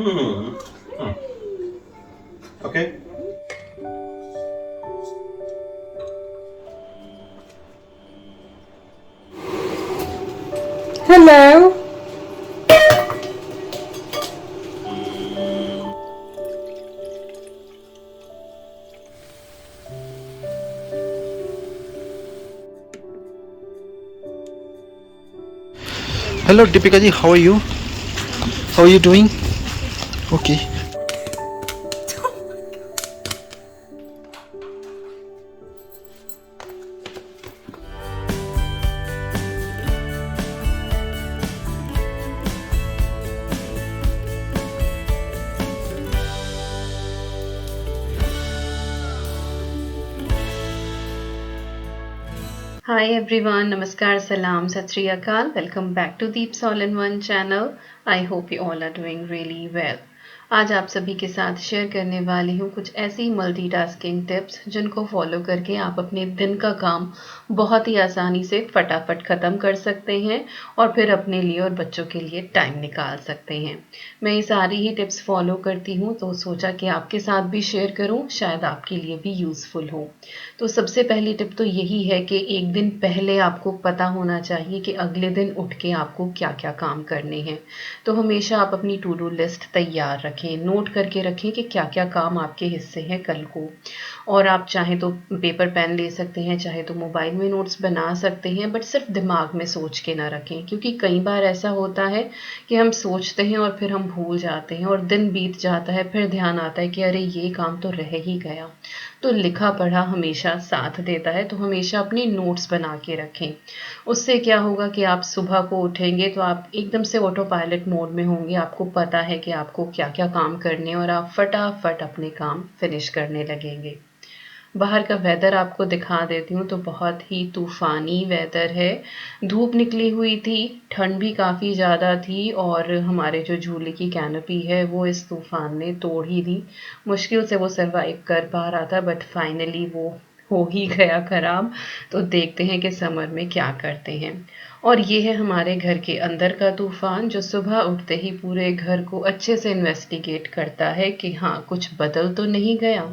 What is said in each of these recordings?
Mm. Mm. Okay. Hello. Hello Deepika ji, how are you? How are you doing? Okay. Hi everyone, Namaskar, Salam, Sat Sri Akal. Welcome back to Deep All in One channel. I hope you all are doing really well. आज आप सभी के साथ share करने वाली हूँ कुछ ऐसी मल्टीटास्किंग टिप्स जिनको फॉलो करके आप अपने दिन का काम बहुत ही आसानी से फटाफट ख़त्म कर सकते हैं और फिर अपने लिए और बच्चों के लिए टाइम निकाल सकते हैं। मैं ये सारी ही टिप्स फॉलो करती हूँ तो सोचा कि आपके साथ भी शेयर करूँ, शायद आपके लिए भी यूज़फुल हो। तो सबसे पहली टिप तो यही है कि एक दिन पहले आपको पता होना चाहिए कि अगले दिन उठ के आपको क्या क्या काम करने हैं। तो हमेशा आप अपनी टू डू लिस्ट तैयार रखें, नोट करके रखें कि क्या क्या काम आपके हिस्से हैं कल को। और आप चाहें तो पेपर पेन ले सकते हैं, चाहे तो मोबाइल में नोट्स बना सकते हैं, बट सिर्फ दिमाग में सोच के ना रखें, क्योंकि कई बार ऐसा होता है कि हम सोचते हैं और फिर हम भूल जाते हैं और दिन बीत जाता है, फिर ध्यान आता है कि अरे ये काम तो रह ही गया। तो लिखा पढ़ा हमेशा साथ देता है, तो हमेशा अपनी नोट्स बना के रखें। उससे क्या होगा कि आप सुबह को उठेंगे तो आप एकदम से ऑटो पायलट मोड में होंगे, आपको पता है कि आपको क्या क्या काम करने हैं और आप फटाफट अपने काम फिनिश करने लगेंगे। बाहर का वेदर आपको दिखा देती हूँ तो बहुत ही तूफ़ानी वेदर है। धूप निकली हुई थी, ठंड भी काफ़ी ज़्यादा थी और हमारे जो झूले की कैनोपी है वो इस तूफ़ान ने तोड़ ही दी। मुश्किल से वो सर्वाइव कर पा रहा था, बट फाइनली वो हो ही गया ख़राब। तो देखते हैं कि समर में क्या करते हैं। और ये है हमारे घर के अंदर का तूफ़ान जो सुबह उठते ही पूरे घर को अच्छे से इन्वेस्टिगेट करता है कि हाँ, कुछ बदल तो नहीं गया।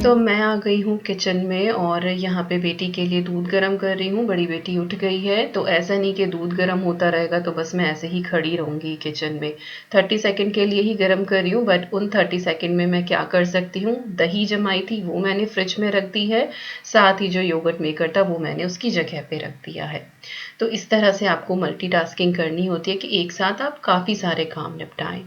तो मैं आ गई हूँ किचन में और यहाँ पे बेटी के लिए दूध गर्म कर रही हूँ। बड़ी बेटी उठ गई है, तो ऐसा नहीं कि दूध गर्म होता रहेगा तो बस मैं ऐसे ही खड़ी रहूँगी किचन में। 30 सेकंड के लिए ही गर्म कर रही हूँ, बट उन 30 सेकंड में मैं क्या कर सकती हूँ, दही जमाई थी वो मैंने फ्रिज में रख दी है, साथ ही जो योगर्ट मेकर था वो मैंने उसकी जगह पे रख दिया है। तो इस तरह से आपको मल्टीटास्किंग करनी होती है कि एक साथ आप काफ़ी सारे काम निपटाएं।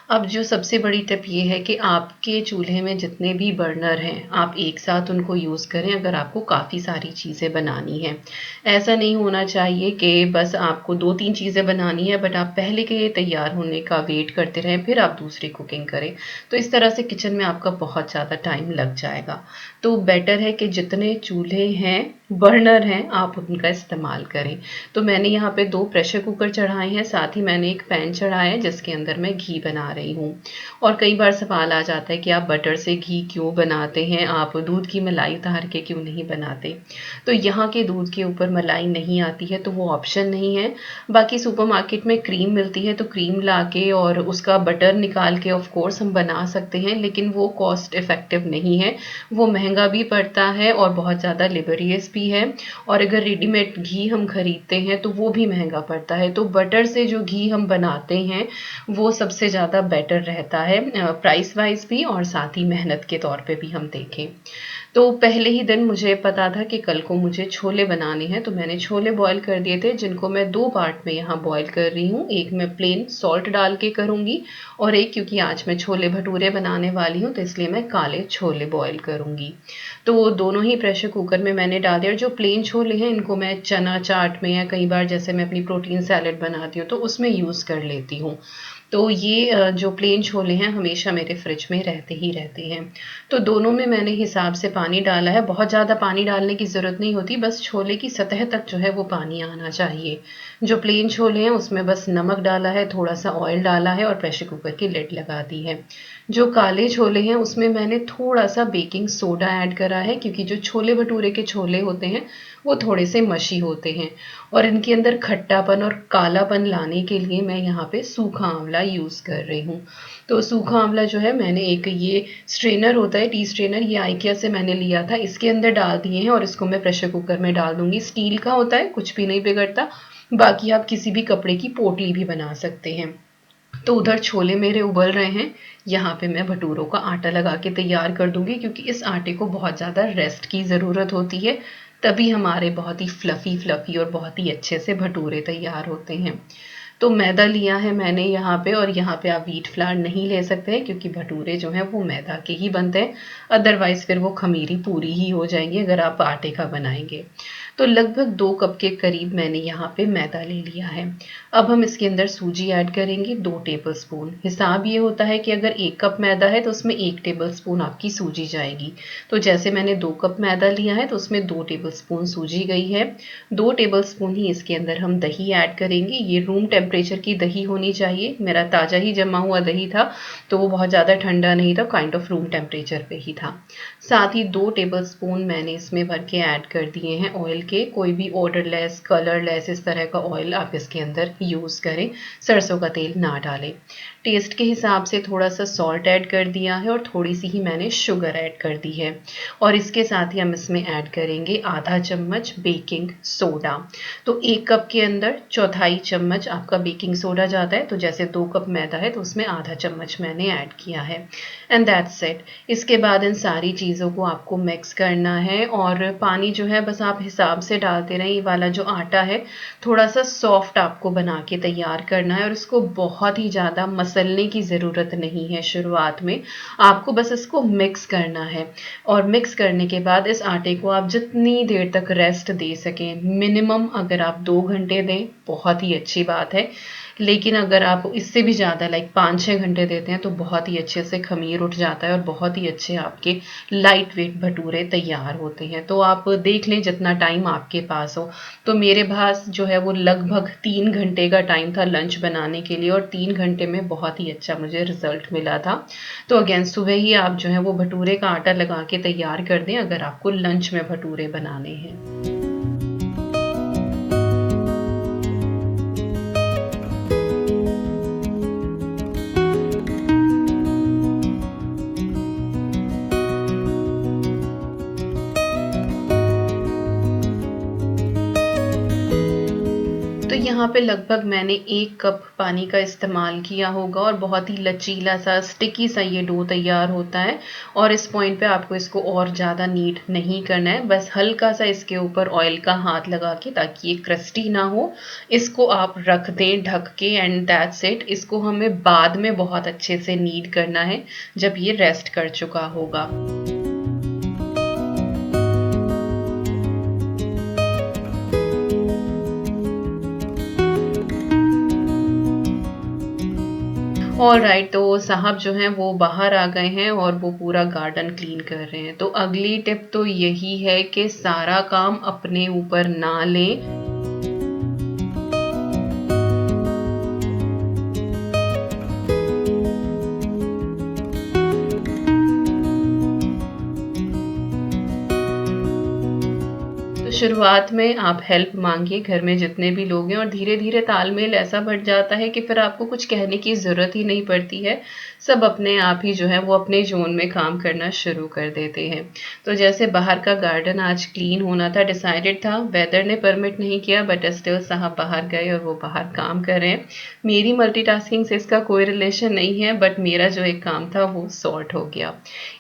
अब जो सबसे बड़ी टिप ये है कि आपके चूल्हे में जितने भी बर्नर हैं, आप एक साथ उनको यूज़ करें अगर आपको काफ़ी सारी चीज़ें बनानी हैं। ऐसा नहीं होना चाहिए कि बस आपको 2-3 चीज़ें बनानी है, बट आप पहले के तैयार होने का वेट करते रहें, फिर आप दूसरी कुकिंग करें। तो इस तरह से किचन में आपका बहुत ज़्यादा टाइम लग जाएगा। तो बेटर है कि जितने चूल्हे हैं, बर्नर हैं, आप उनका इस्तेमाल करें। तो मैंने यहाँ पे 2 प्रेशर कुकर चढ़ाए हैं, साथ ही मैंने एक पैन चढ़ाया है जिसके अंदर मैं घी बना रही हूँ। और कई बार सवाल आ जाता है कि आप बटर से घी क्यों बनाते हैं, आप दूध की मलाई उतार के क्यों नहीं बनाते। तो यहाँ के दूध के ऊपर मलाई नहीं आती है तो वो ऑप्शन नहीं है। बाकी सुपरमार्केट में क्रीम मिलती है तो क्रीम ला के और उसका बटर निकाल के ऑफ कोर्स हम बना सकते हैं, लेकिन वो कॉस्ट इफ़ेक्टिव नहीं है। वो महंगा भी पड़ता है और बहुत ज़्यादा लेबोरियस भी है। और अगर रेडीमेड घी हम खरीदते हैं तो वो भी महंगा पड़ता है। तो बटर से जो घी हम बनाते हैं वो सबसे ज़्यादा बेटर रहता है, प्राइस वाइज भी और साथ ही मेहनत के तौर पे भी हम देखें। तो पहले ही दिन मुझे पता था कि कल को मुझे छोले बनाने हैं, तो मैंने छोले बॉईल कर दिए थे जिनको मैं 2 पार्ट में यहाँ बॉईल कर रही हूँ। एक मैं प्लेन सॉल्ट डाल के करूँगी और एक, क्योंकि आज मैं छोले भटूरे बनाने वाली हूँ तो इसलिए मैं काले छोले बॉईल करूँगी। तो दोनों ही प्रेशर कुकर में मैंने डाल दिया। और जो प्लेन छोले हैं इनको मैं चना चाट में या कई बार जैसे मैं अपनी प्रोटीन सैलेड बनाती हूँ तो उसमें यूज़ कर लेती हूँ। तो ये जो प्लेन छोले हैं हमेशा मेरे फ्रिज में रहते ही रहते हैं। तो दोनों में मैंने हिसाब से पानी डाला है, बहुत ज़्यादा पानी डालने की ज़रूरत नहीं होती, बस छोले की सतह तक जो है वो पानी आना चाहिए। जो प्लेन छोले हैं उसमें बस नमक डाला है, थोड़ा सा ऑयल डाला है और प्रेशर कुकर की लिड लगा दी है। जो काले छोले हैं उसमें मैंने थोड़ा सा बेकिंग सोडा ऐड करा है, क्योंकि जो छोले भटूरे के छोले होते हैं वो थोड़े से मशी होते हैं। और इनके अंदर खट्टापन और कालापन लाने के लिए मैं यहाँ पे सूखा आंवला यूज़ कर रही हूँ। तो सूखा आंवला जो है मैंने एक ये स्ट्रेनर होता है, टी स्ट्रेनर, ये आइकिया से मैंने लिया था, इसके अंदर डाल दिए हैं और इसको मैं प्रेशर कुकर में डाल दूँगी। स्टील का होता है, कुछ भी नहीं बिगड़ता। बाकी आप किसी भी कपड़े की पोटली भी बना सकते हैं। तो उधर छोले मेरे उबल रहे हैं, यहाँ पे मैं भटूरों का आटा लगा के तैयार कर दूंगी, क्योंकि इस आटे को बहुत ज़्यादा रेस्ट की ज़रूरत होती है, तभी हमारे बहुत ही फ्लफ़ी और बहुत ही अच्छे से भटूरे तैयार होते हैं। तो मैदा लिया है मैंने यहाँ पे, और यहाँ पे आप व्हीट फ्लावर नहीं ले सकते हैं, क्योंकि भटूरे जो हैं वो मैदा के ही बनते हैं, अदरवाइज़ फिर वो खमीरी पूरी ही हो जाएंगी अगर आप आटे का बनाएंगे। तो लगभग 2 कप के करीब मैंने यहाँ पे मैदा ले लिया है। अब हम इसके अंदर सूजी ऐड करेंगे 2 टेबलस्पून। हिसाब ये होता है कि अगर 1 कप मैदा है तो उसमें 1 टेबलस्पून आपकी सूजी जाएगी। तो जैसे मैंने 2 कप मैदा लिया है तो उसमें 2 टेबलस्पून सूजी गई है। 2 टेबलस्पून ही इसके अंदर हम दही ऐड करेंगे। ये रूम टेम्परेचर की दही होनी चाहिए। मेरा ताज़ा ही जमा हुआ दही था, तो वो बहुत ज़्यादा ठंडा नहीं था, काइंड ऑफ रूम टेम्परेचर पे ही था। साथ ही 2 टेबलस्पून मैंने इसमें भर के ऐड कर दिए हैं ऑयल के। कोई भी ऑर्डरलेस, कलरलेस इस तरह का ऑयल आप इसके अंदर यूज़ करें, सरसों का तेल ना डालें। टेस्ट के हिसाब से थोड़ा सा सॉल्ट ऐड कर दिया है और थोड़ी सी ही मैंने शुगर ऐड कर दी है। और इसके साथ ही हम इसमें ऐड करेंगे आधा चम्मच बेकिंग सोडा। तो 1 कप के अंदर 1/4 चम्मच आपका बेकिंग सोडा जाता है, तो जैसे 2 कप मैदा है तो उसमें आधा चम्मच मैंने ऐड किया है। And that's it. इसके बाद इन सारी चीज़ों को आपको मिक्स करना है, और पानी जो है बस आप हिसाब से डालते रहें। ये वाला जो आटा है थोड़ा सा सॉफ्ट आपको बना के तैयार करना है, और इसको बहुत ही ज़्यादा मसलने की ज़रूरत नहीं है। शुरुआत में आपको बस इसको मिक्स करना है, और मिक्स करने के बाद इस आटे को आप जितनी देर तक रेस्ट दे सकें, मिनिमम अगर आप 2 घंटे दें बहुत ही अच्छी बात है, लेकिन अगर आप इससे भी ज़्यादा लाइक 5-6 घंटे देते हैं तो बहुत ही अच्छे से खमीर उठ जाता है और बहुत ही अच्छे आपके लाइट वेट भटूरे तैयार होते हैं। तो आप देख लें जितना टाइम आपके पास हो। तो मेरे पास जो है वो लगभग 3 घंटे का टाइम था लंच बनाने के लिए, और 3 घंटे में बहुत ही अच्छा मुझे रिजल्ट मिला था। तो अगेन सुबह ही आप जो है वो भटूरे का आटा लगा के तैयार कर दें अगर आपको लंच में भटूरे बनाने हैं। तो यहाँ पे लगभग मैंने 1 कप पानी का इस्तेमाल किया होगा, और बहुत ही लचीला सा, स्टिकी सा ये डो तैयार होता है। और इस पॉइंट पे आपको इसको और ज़्यादा नीड नहीं करना है, बस हल्का सा इसके ऊपर ऑयल का हाथ लगा के, ताकि ये क्रस्टी ना हो, इसको आप रख दें ढक के, एंड दैट्स इट। इसको हमें बाद में बहुत अच्छे से नीड करना है जब ये रेस्ट कर चुका होगा। ऑलराइट, तो साहब जो हैं वो बाहर आ गए हैं और वो पूरा गार्डन क्लीन कर रहे हैं। तो अगली टिप तो यही है कि सारा काम अपने ऊपर ना लें। शुरुआत में आप हेल्प मांगिए घर में जितने भी लोग हैं, और धीरे धीरे तालमेल ऐसा बढ़ जाता है कि फिर आपको कुछ कहने की ज़रूरत ही नहीं पड़ती है। सब अपने आप ही जो है वो अपने जोन में काम करना शुरू कर देते हैं। तो जैसे बाहर का गार्डन आज क्लीन होना था, डिसाइडेड था, वेदर ने परमिट नहीं किया, बट स्टिल साहब बाहर गए और वो बाहर काम कर रहे हैं। मेरी मल्टीटास्किंग से इसका कोई रिलेशन नहीं है, बट मेरा जो एक काम था वो सॉर्ट हो गया।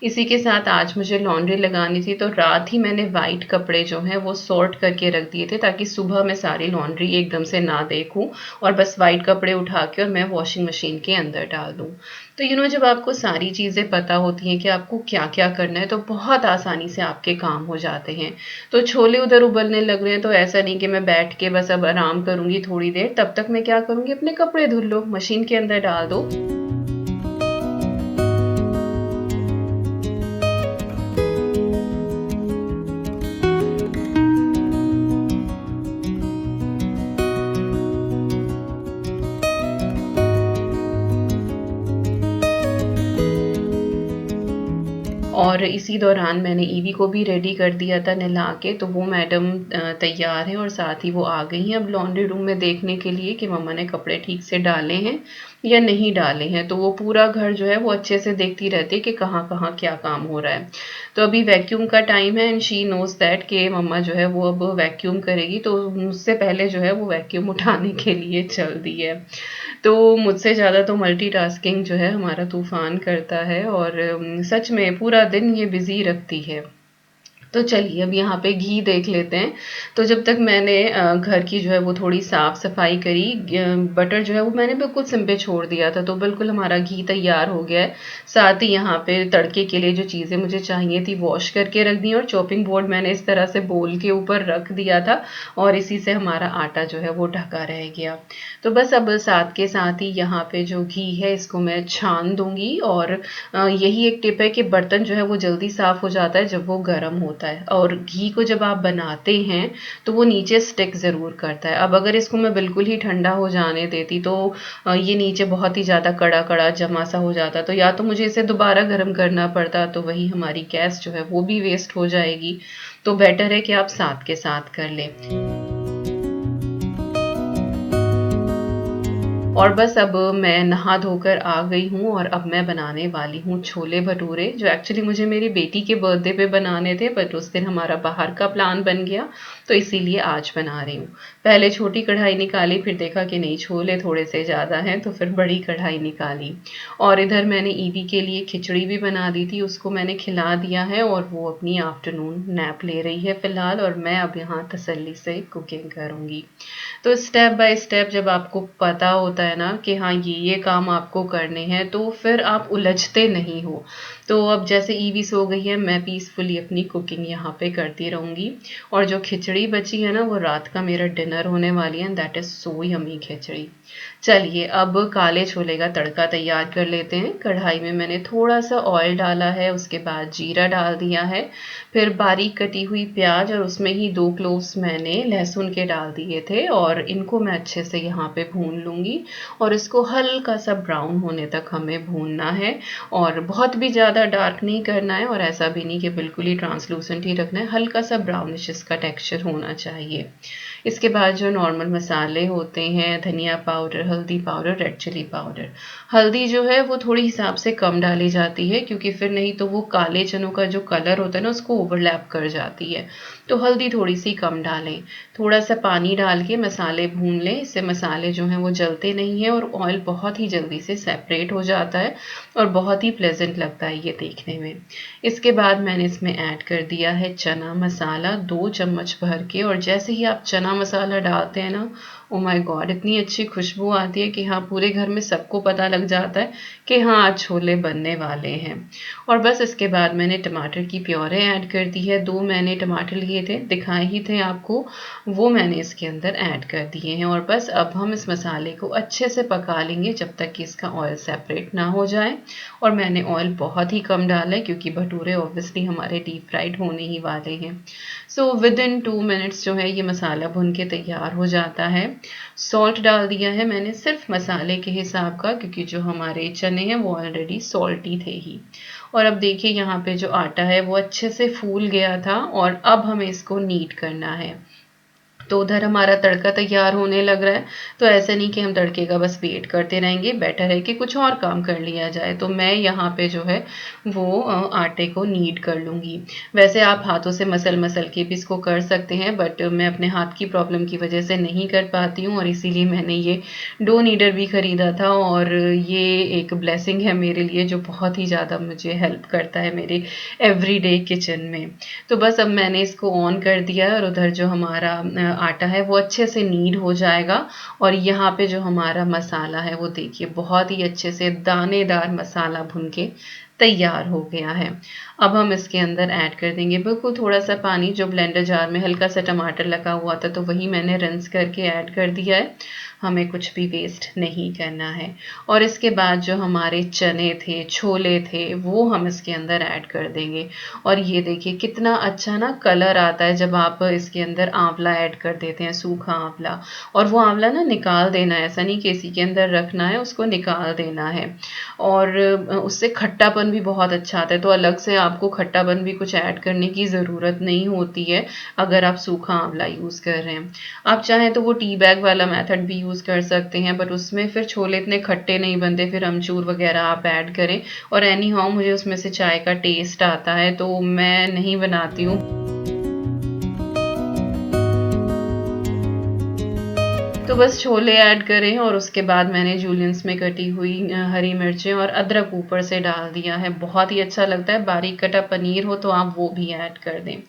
इसी के साथ आज मुझे लॉन्ड्री लगानी थी, तो रात ही मैंने वाइट कपड़े जो हैं वो सॉर्ट करके रख दिए थे, ताकि सुबह मैं सारी लॉन्ड्री एकदम से ना देखूं और बस वाइट कपड़े उठा के और मैं वॉशिंग मशीन के अंदर डाल दूं। तो जब आपको सारी चीज़ें पता होती हैं कि आपको क्या क्या करना है, तो बहुत आसानी से आपके काम हो जाते हैं। तो छोले उधर उबलने लग रहे हैं, तो ऐसा नहीं कि मैं बैठ के बस अब आराम करूंगी थोड़ी देर, तब तक मैं क्या करूंगी, अपने कपड़े धुल लो, मशीन के अंदर डाल दो। और इसी दौरान मैंने ईवी को भी रेडी कर दिया था नहला के, तो वो मैडम तैयार है और साथ ही वो आ गई हैं अब लॉन्ड्री रूम में देखने के लिए कि मम्मा ने कपड़े ठीक से डाले हैं या नहीं डाले हैं। तो वो पूरा घर जो है वो अच्छे से देखती रहती है कि कहाँ कहाँ क्या काम हो रहा है। तो अभी वैक्यूम का टाइम है एंड शी नोज दैट कि मम्मा जो है वो अब वैक्यूम करेगी, तो मुझसे पहले जो है वो वैक्यूम उठाने के लिए चल दी है। तो मुझसे ज़्यादा तो मल्टीटास्किंग जो है हमारा तूफान करता है और सच में पूरा दिन ये बिजी रखती है। तो चलिए अब यहाँ पे घी देख लेते हैं। तो जब तक मैंने घर की जो है वो थोड़ी साफ सफाई करी, बटर जो है वो मैंने बिल्कुल सिम पे छोड़ दिया था, तो बिल्कुल हमारा घी तैयार हो गया है। साथ ही यहाँ पे तड़के के लिए जो चीज़ें मुझे चाहिए थी वॉश करके रख दी और चॉपिंग बोर्ड मैंने इस तरह से बोल के ऊपर रख दिया था और इसी से हमारा आटा जो है वो ढका रह गया। तो बस अब साथ के साथ ही यहाँ पे जो घी है इसको मैं छान दूंगी और यही एक टिप है कि बर्तन जो है वो जल्दी साफ हो जाता है जब वो गर्म होता है, और घी को जब आप बनाते हैं तो वो नीचे स्टिक ज़रूर करता है। अब अगर इसको मैं बिल्कुल ही ठंडा हो जाने देती तो ये नीचे बहुत ही ज़्यादा कड़ा कड़ा जमा सा हो जाता, तो या तो मुझे इसे दोबारा गर्म करना पड़ता, तो वही हमारी गैस जो है वो भी वेस्ट हो जाएगी। तो बेटर है कि आप साथ के साथ कर लें। और बस अब मैं नहा धोकर आ गई हूँ और अब मैं बनाने वाली हूँ छोले भटूरे, जो एक्चुअली मुझे मेरी बेटी के बर्थडे पे बनाने थे, बट उस दिन हमारा बाहर का प्लान बन गया तो इसीलिए आज बना रही हूँ। पहले छोटी कढ़ाई निकाली, फिर देखा कि नहीं छोले थोड़े से ज़्यादा हैं, तो फिर बड़ी कढ़ाई निकाली। और इधर मैंने ईवी के लिए खिचड़ी भी बना दी थी, उसको मैंने खिला दिया है और वो अपनी आफ्टरनून नैप ले रही है फ़िलहाल, और मैं अब यहाँ तसल्ली से कुकिंग करूँगी। तो स्टेप बाय स्टेप जब आपको पता होता है ना कि हाँ ये काम आपको करने हैं, तो फिर आप उलझते नहीं हो। तो अब जैसे ईवी सो गई है, मैं पीसफुली अपनी कुकिंग यहाँ पे करती रहूँगी। और जो खिचड़ी बची है ना वो रात का मेरा डिनर होने वाली है, दैट इज़ सो यमी खिचड़ी। चलिए अब काले छोले का तड़का तैयार कर लेते हैं। कढ़ाई में मैंने थोड़ा सा ऑयल डाला है, उसके बाद जीरा डाल दिया है, फिर बारीक कटी हुई प्याज और उसमें ही 2 क्लोव्स मैंने लहसुन के डाल दिए थे और इनको मैं अच्छे से यहाँ पे भून लूँगी और इसको हल्का सा ब्राउन होने तक हमें भूनना है। और बहुत भी ज़्यादा डार्क नहीं करना है और ऐसा भी नहीं कि बिल्कुल ही ट्रांसलूसेंट ही रखना है, हल्का सा ब्राउनिश इसका टेक्सचर होना चाहिए। इसके बाद जो नॉर्मल मसाले होते हैं, धनिया पाउडर, हल्दी पाउडर, रेड चिली पाउडर। हल्दी जो है वो थोड़ी हिसाब से कम डाली जाती है क्योंकि फिर नहीं तो वो काले चनों का जो कलर होता है ना उसको ओवरलैप कर जाती है, तो हल्दी थोड़ी सी कम डालें। थोड़ा सा पानी डाल के मसाले भून लें, इससे मसाले जो हैं वो जलते नहीं हैं और ऑयल बहुत ही जल्दी से सेपरेट हो जाता है और बहुत ही प्लेजेंट लगता है ये देखने में। इसके बाद मैंने इसमें ऐड कर दिया है चना मसाला 2 चम्मच भर के, और जैसे ही आप चना मसाला डालते हैं ना, ओ माय गॉड इतनी अच्छी खुशबू आती है कि हाँ पूरे घर में सबको पता लग जाता है कि हाँ आज छोले बनने वाले हैं। और बस इसके बाद मैंने टमाटर की प्योरे ऐड कर दी है। 2 मैंने टमाटर लिए थे, दिखाए ही थे आपको, वो मैंने इसके अंदर ऐड कर दिए हैं। और बस अब हम इस मसाले को अच्छे से पका लेंगे जब तक कि इसका ऑयल सेपरेट ना हो जाए। और मैंने ऑयल बहुत ही कम डाला है क्योंकि भटूरे ऑब्वियसली हमारे डीप फ्राइड होने ही वाले हैं। सो विद इन 2 मिनट्स जो है ये मसाला भुन के तैयार हो जाता है। सॉल्ट डाल दिया है मैंने सिर्फ मसाले के हिसाब का, क्योंकि जो हमारे चने हैं वो ऑलरेडी सॉल्टी थे ही। और अब देखिए यहाँ पे जो आटा है वो अच्छे से फूल गया था और अब हमें इसको नीड करना है। तो उधर हमारा तड़का तैयार होने लग रहा है, तो ऐसा नहीं कि हम तड़के का बस वेट करते रहेंगे, बेटर है कि कुछ और काम कर लिया जाए। तो मैं यहाँ पे जो है वो आटे को नीड कर लूँगी। वैसे आप हाथों से मसल मसल के भी इसको कर सकते हैं, बट मैं अपने हाथ की प्रॉब्लम की वजह से नहीं कर पाती हूँ और इसीलिए मैंने ये डो नीडर भी ख़रीदा था और ये एक ब्लेसिंग है मेरे लिए जो बहुत ही ज़्यादा मुझे हेल्प करता है मेरे एवरीडे किचन में। तो बस अब मैंने इसको ऑन कर दिया है और उधर जो हमारा आटा है वो अच्छे से नीड हो जाएगा। और यहाँ पे जो हमारा मसाला है वो देखिए बहुत ही अच्छे से दानेदार मसाला भुन के तैयार हो गया है। अब हम इसके अंदर ऐड कर देंगे बिल्कुल थोड़ा सा पानी, जो ब्लेंडर जार में हल्का सा टमाटर लगा हुआ था तो वही मैंने रिंस करके ऐड कर दिया है। हमें कुछ भी वेस्ट नहीं करना है। और इसके बाद जो हमारे चने थे, छोले थे, वो हम इसके अंदर ऐड कर देंगे। और ये देखिए कितना अच्छा ना कलर आता है जब आप इसके अंदर आंवला ऐड कर देते हैं, सूखा आंवला। और वो आंवला ना निकाल देना है, ऐसा नहीं कि इसी के अंदर रखना है, उसको निकाल देना है। और उससे खट्टापन खट्टापन भी बहुत अच्छा आता है, तो अलग से आपको खट्टापन भी कुछ ऐड करने की ज़रूरत नहीं होती है अगर आप सूखा आंवला यूज़ कर रहे हैं। आप चाहें तो वो टी बैग वाला मेथड भी यूज़ कर सकते हैं, बट उसमें फिर छोले इतने खट्टे नहीं बनते, फिर अमचूर वगैरह आप ऐड करें। और एनी हाउ मुझे उसमें से चाय का टेस्ट आता है तो मैं नहीं बनाती हूँ। तो बस छोले ऐड करें और उसके बाद मैंने जूलियंस में कटी हुई हरी मिर्चें और अदरक ऊपर से डाल दिया है। बहुत ही अच्छा लगता है। बारीक कटा पनीर हो तो आप वो भी ऐड कर दें।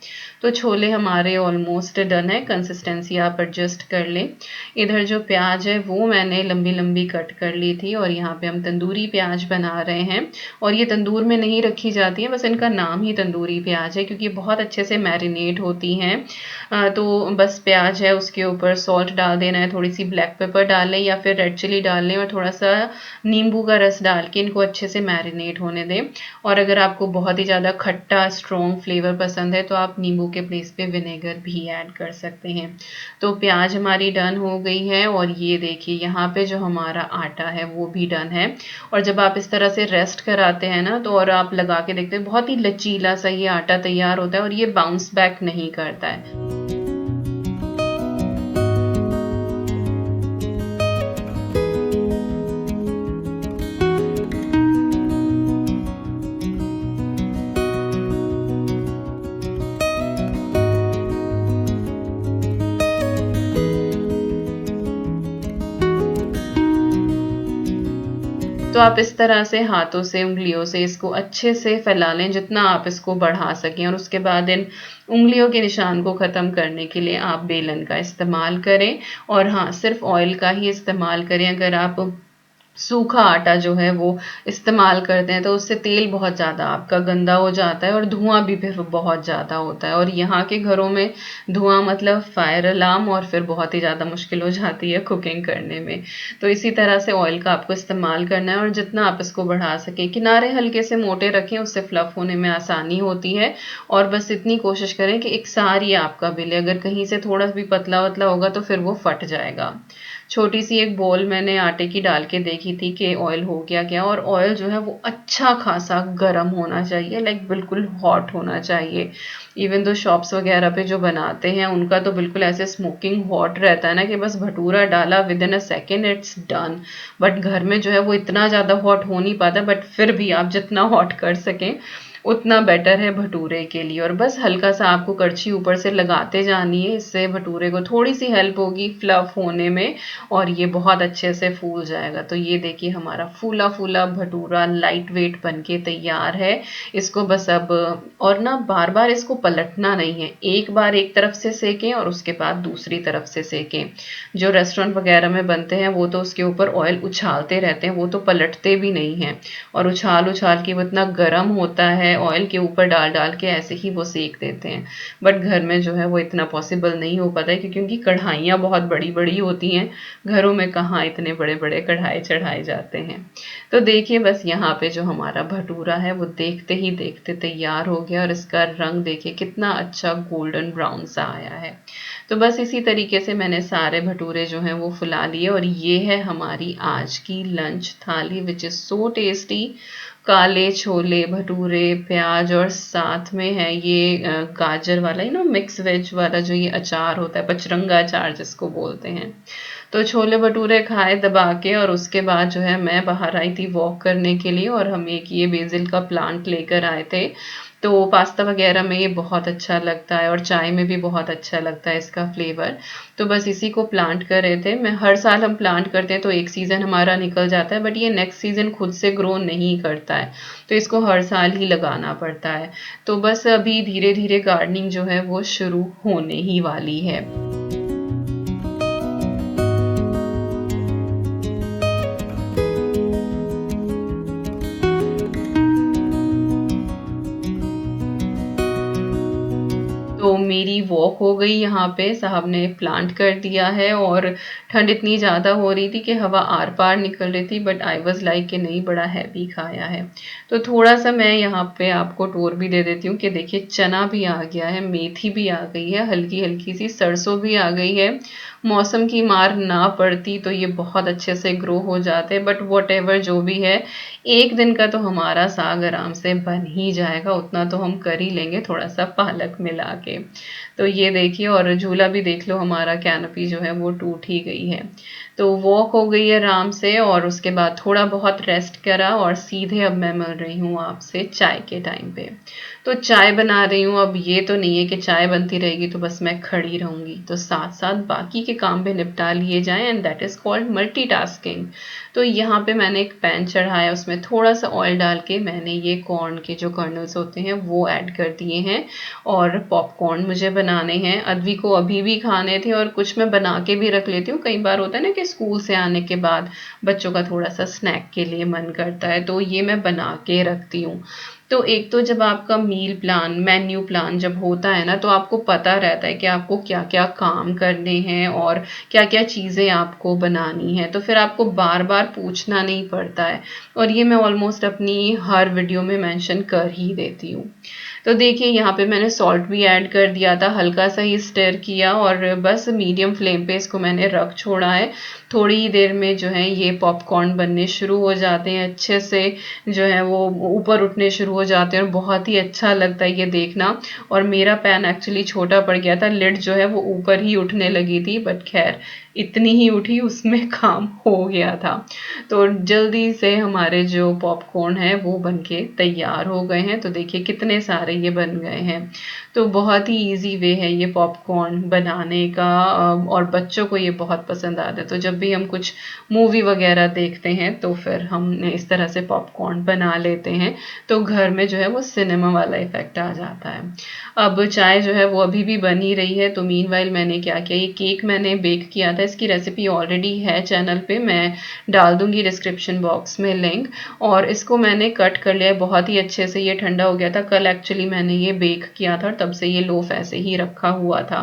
तो छोले हमारे ऑलमोस्ट डन है, कंसिस्टेंसी आप एडजस्ट कर लें। इधर जो प्याज है वो मैंने लंबी लंबी कट कर ली थी और यहाँ पे हम तंदूरी प्याज बना रहे हैं। और ये तंदूर में नहीं रखी जाती है, बस इनका नाम ही तंदूरी प्याज है क्योंकि बहुत अच्छे से मैरिनेट होती हैं। तो बस प्याज है उसके ऊपर सॉल्ट डाल देना है, थोड़ी सी ब्लैक पेपर डाल लें या फिर रेड चिली डाल लें और थोड़ा सा नींबू का रस डाल के इनको अच्छे से मैरिनेट होने दें। और अगर आपको बहुत ही ज़्यादा खट्टा स्ट्रॉन्ग फ्लेवर पसंद है तो आप नींबू के प्लेस पे विनेगर भी ऐड कर सकते हैं। तो प्याज हमारी डन हो गई है और ये देखिए यहाँ पे जो हमारा आटा है वो भी डन है। और जब आप इस तरह से रेस्ट कराते हैं ना तो और आप लगा के देखते हैं बहुत ही लचीला सा ये आटा तैयार होता है और ये बाउंस बैक नहीं करता है। तो आप इस तरह से हाथों से उंगलियों से इसको अच्छे से फैला लें जितना आप इसको बढ़ा सकें और उसके बाद इन उंगलियों के निशान को ख़त्म करने के लिए आप बेलन का इस्तेमाल करें। और हाँ, सिर्फ ऑयल का ही इस्तेमाल करें। अगर आप सूखा आटा जो है वो इस्तेमाल करते हैं तो उससे तेल बहुत ज़्यादा आपका गंदा हो जाता है और धुआं भी फिर बहुत ज़्यादा होता है। और यहाँ के घरों में धुआं मतलब फायर अलार्म और फिर बहुत ही ज़्यादा मुश्किल हो जाती है कुकिंग करने में। तो इसी तरह से ऑयल का आपको इस्तेमाल करना है और जितना आप इसको बढ़ा सकें। किनारे हल्के से मोटे रखें, उससे फ्लफ होने में आसानी होती है। और बस इतनी कोशिश करें कि एक सारी आपका बेले, अगर कहीं से थोड़ा भी पतला वतला होगा तो फिर वो फट जाएगा। छोटी सी एक बॉल मैंने आटे की डाल के देखी थी कि ऑयल हो गया क्या, और ऑयल जो है वो अच्छा खासा गर्म होना चाहिए, लाइक बिल्कुल हॉट होना चाहिए। इवन दो शॉप्स वगैरह पे जो बनाते हैं उनका तो बिल्कुल ऐसे स्मोकिंग हॉट रहता है ना कि बस भटूरा डाला with in a second it's done. But घर में जो है वो इतना ज़्यादा हॉट हो नहीं पाता, बट फिर भी आप जितना हॉट कर सकें उतना बेटर है भटूरे के लिए। और बस हल्का सा आपको कड़छी ऊपर से लगाते जानी है, इससे भटूरे को थोड़ी सी हेल्प होगी फ्लफ होने में और ये बहुत अच्छे से फूल जाएगा। तो ये देखिए हमारा फूला फूला भटूरा लाइट वेट बनके तैयार है। इसको बस अब और ना बार बार इसको पलटना नहीं है, एक बार एक तरफ से सेकें और उसके बाद दूसरी तरफ से सेकें। जो रेस्टोरेंट वगैरह में बनते हैं वो तो उसके ऊपर ऑयल उछालते रहते हैं, वो तो पलटते भी नहीं हैं और उछाल उछाल के वो इतना गर्म होता है ऑयल के ऊपर डाल डाल के ऐसे ही वो सेक देते हैं। बट घर में जो है वो इतना पॉसिबल नहीं हो पाता है क्योंकि उनकी कढ़ाइयाँ बहुत बड़ी बड़ी होती हैं, घरों में कहाँ इतने बड़े बड़े कढ़ाई चढ़ाए जाते हैं। तो देखिए बस यहाँ पे जो हमारा भटूरा है वो देखते ही देखते तैयार हो गया और इसका रंग देखिए कितना अच्छा गोल्डन ब्राउन सा आया है। तो बस इसी तरीके से मैंने सारे भटूरे जो हैं वो फुला लिए और ये है हमारी आज की लंच थाली विच इज़ सो टेस्टी। काले छोले भटूरे प्याज और साथ में है ये गाजर वाला मिक्स वेज वाला जो ये अचार होता है, पचरंगा अचार जिसको बोलते हैं। तो छोले भटूरे खाए दबा के और उसके बाद जो है मैं बाहर आई थी वॉक करने के लिए और हम एक ये बेसिल का प्लांट लेकर आए थे। तो पास्ता वगैरह में ये बहुत अच्छा लगता है और चाय में भी बहुत अच्छा लगता है इसका फ्लेवर। तो बस इसी को प्लांट कर रहे थे। मैं हर साल हम प्लांट करते हैं तो एक सीज़न हमारा निकल जाता है, बट ये नेक्स्ट सीज़न खुद से ग्रो नहीं करता है तो इसको हर साल ही लगाना पड़ता है। तो बस अभी धीरे धीरे गार्डनिंग जो है वो शुरू होने ही वाली है। तो मेरी वॉक हो गई यहाँ पे, साहब ने प्लांट कर दिया है और ठंड इतनी ज़्यादा हो रही थी कि हवा आर पार निकल रही थी, बट आई वाज लाइक कि नहीं, बड़ा हैवी खाया है। तो थोड़ा सा मैं यहाँ पे आपको टूर भी दे देती हूँ कि देखिए चना भी आ गया है, मेथी भी आ गई है, हल्की हल्की सी सरसों भी आ गई है। मौसम की मार ना पड़ती तो ये बहुत अच्छे से ग्रो हो जाते, बट वॉट एवर जो भी है, एक दिन का तो हमारा साग आराम से बन ही जाएगा, उतना तो हम कर ही लेंगे थोड़ा सा पालक मिला के। तो ये देखिए, और झूला भी देख लो, हमारा कैनोपी जो है वो टूट ही गई है। तो वॉक हो गई है आराम से, और उसके बाद थोड़ा बहुत रेस्ट करा और सीधे अब मैं मिल रही हूँ आपसे चाय के टाइम पे। तो चाय बना रही हूँ। अब ये तो नहीं है कि चाय बनती रहेगी तो बस मैं खड़ी रहूंगी, तो साथ साथ बाकी के काम भी निपटा लिए जाएं, and that is called multitasking. तो यहाँ पे मैंने एक पैन चढ़ाया, उसमें थोड़ा सा ऑयल डाल के मैंने ये कॉर्न के जो कर्नल्स होते हैं वो ऐड कर दिए हैं, और पॉपकॉर्न मुझे बनाने हैं। अद्वी को अभी भी खाने थे, और कुछ मैं बना के भी रख लेती हूँ। कई बार होता है ना कि स्कूल से आने के बाद बच्चों का थोड़ा सा स्नैक के लिए मन करता है, तो ये मैं बना के रखती हूँ। तो एक तो जब आपका मील प्लान, मेन्यू प्लान जब होता है ना, तो आपको पता रहता है कि आपको क्या क्या काम करने हैं और क्या क्या चीज़ें आपको बनानी है, तो फिर आपको बार बार पूछना नहीं पड़ता है। और ये मैं ऑलमोस्ट अपनी हर वीडियो में मेंशन कर ही देती हूँ। तो देखिए यहाँ पे मैंने सॉल्ट भी ऐड कर दिया था, हल्का सा ही स्टर किया, और बस मीडियम फ्लेम पे इसको मैंने रख छोड़ा है। थोड़ी ही देर में जो है ये पॉपकॉर्न बनने शुरू हो जाते हैं, अच्छे से जो है वो ऊपर उठने शुरू हो जाते हैं, और बहुत ही अच्छा लगता है ये देखना। और मेरा पैन एक्चुअली छोटा पड़ गया था, लिड जो है वो ऊपर ही उठने लगी थी, बट खैर इतनी ही उठी, उसमें काम हो गया था। तो जल्दी से हमारे जो पॉपकॉर्न है वो बनके तैयार हो गए हैं। तो देखिए कितने सारे ये बन गए हैं। तो बहुत ही इजी वे है ये पॉपकॉर्न बनाने का, और बच्चों को ये बहुत पसंद आता है। तो जब भी हम कुछ मूवी वगैरह देखते हैं तो फिर हम इस तरह से पॉपकॉर्न बना लेते हैं, तो घर में जो है वो सिनेमा वाला इफेक्ट आ जाता है। अब चाय जो है वो अभी भी बन ही रही है। तो मीनवाइल मैंने क्या किया, ये केक मैंने बेक किया था, इसकी रेसिपी ऑलरेडी है चैनल पे, मैं डाल दूंगी डिस्क्रिप्शन बॉक्स में लिंक। और इसको मैंने कट कर लिया है बहुत ही अच्छे से, ये ठंडा हो गया था, कल एक्चुअली मैंने ये बेक किया था, तब से ये लोफ ऐसे ही रखा हुआ था।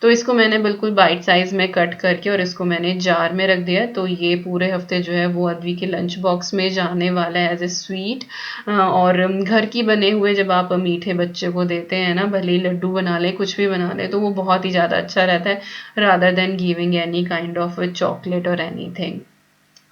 तो इसको मैंने बिल्कुल बाइट साइज में कट करके और इसको मैंने जार में रख दिया। तो ये पूरे हफ्ते जो है वो अद्वी के लंच बॉक्स में जाने वाला है एज ए स्वीट। और घर की बने हुए जब आप मीठे बच्चे को देते हैं ना, भले ही लड्डू बना ले, कुछ भी बना ले, तो वो बहुत ही ज़्यादा अच्छा रहता है, rather than giving any kind of chocolate और एनीथिंग।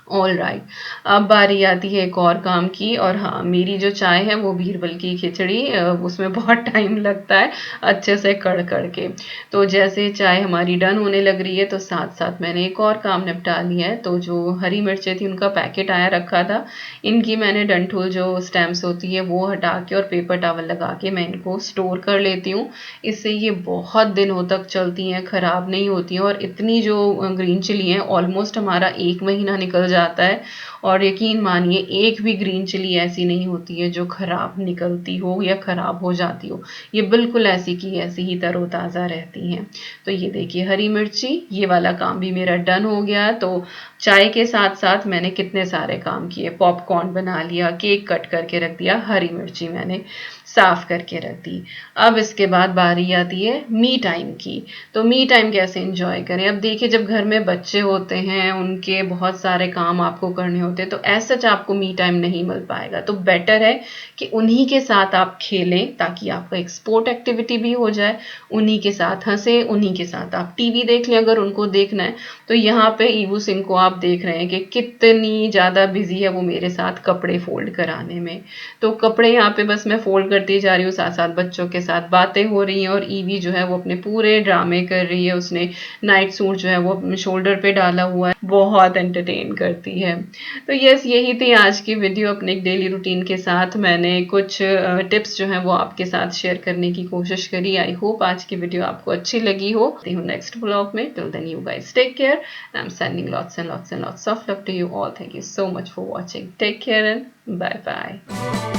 ऑल राइट, अब बारी आती है एक और काम की। और हाँ, मेरी जो चाय है वो बीरबल की खिचड़ी, उसमें बहुत टाइम लगता है अच्छे से कड़ कड़ के। तो जैसे चाय हमारी डन होने लग रही है, तो साथ साथ मैंने एक और काम निपटा लिया है। तो जो हरी मिर्चें थी उनका पैकेट आया रखा था, इनकी मैंने डंठल जो स्टैम्प्स होती है वो हटा के और पेपर टॉवल लगा के मैं इनको स्टोर कर लेती हूँ। इससे ये बहुत दिनों तक चलती हैं, ख़राब नहीं होती हैं। और इतनी जो ग्रीन चिली हैं, ऑलमोस्ट हमारा 1 महीना निकल जाता है। और यकीन मानिए, एक भी ग्रीन चिली ऐसी नहीं होती है जो खराब निकलती हो या खराब हो जाती हो, ये बिल्कुल ऐसी की ऐसी ही तरोताज़ा रहती हैं। तो ये देखिए हरी मिर्ची, ये वाला काम भी मेरा डन हो गया। तो चाय के साथ साथ मैंने कितने सारे काम किए, पॉपकॉर्न बना लिया, केक कट करके रख दिया, हरी मिर्ची मैंने साफ करके रख दी। अब इसके बाद बारी आती है मी टाइम की। तो मी टाइम कैसे एंजॉय करें। अब देखिए, जब घर में बच्चे होते हैं, उनके बहुत सारे काम आपको करने होते हैं, तो ऐसा सच आपको मी टाइम नहीं मिल पाएगा। तो बेटर है कि उन्हीं के साथ आप खेलें, ताकि आपका एक स्पोर्ट एक्टिविटी भी हो जाए, उन्हीं के साथ हंसे, उन्हीं के साथ आप टीवी देख लें अगर उनको देखना है। तो यहाँ पे ईवू सिंह को आप देख रहे हैं कि कितनी ज़्यादा बिजी है वो मेरे साथ कपड़े फोल्ड कराने में। तो कपड़े यहाँ पे बस मैं फोल्ड करती जा रही हूँ, साथ साथ बच्चों के साथ बातें हो रही हैं। और ईवी जो है वो अपने पूरे ड्रामे कर रही है, उसने नाइट सूट जो है वो अपने शोल्डर पे डाला हुआ है, बहुत एंटरटेन करती है। तो यस, यही थी आज की वीडियो अपने एक डेली रूटीन के साथ। मैंने कुछ टिप्स जो हैं वो आपके साथ शेयर करने की कोशिश करी। आई होप आज की वीडियो आपको अच्छी लगी हो। नेक्स्ट ब्लॉग में, till then you guys take care, I am sending lots and lots and lots of love to you all. Thank you so much for watching. Take care and bye bye.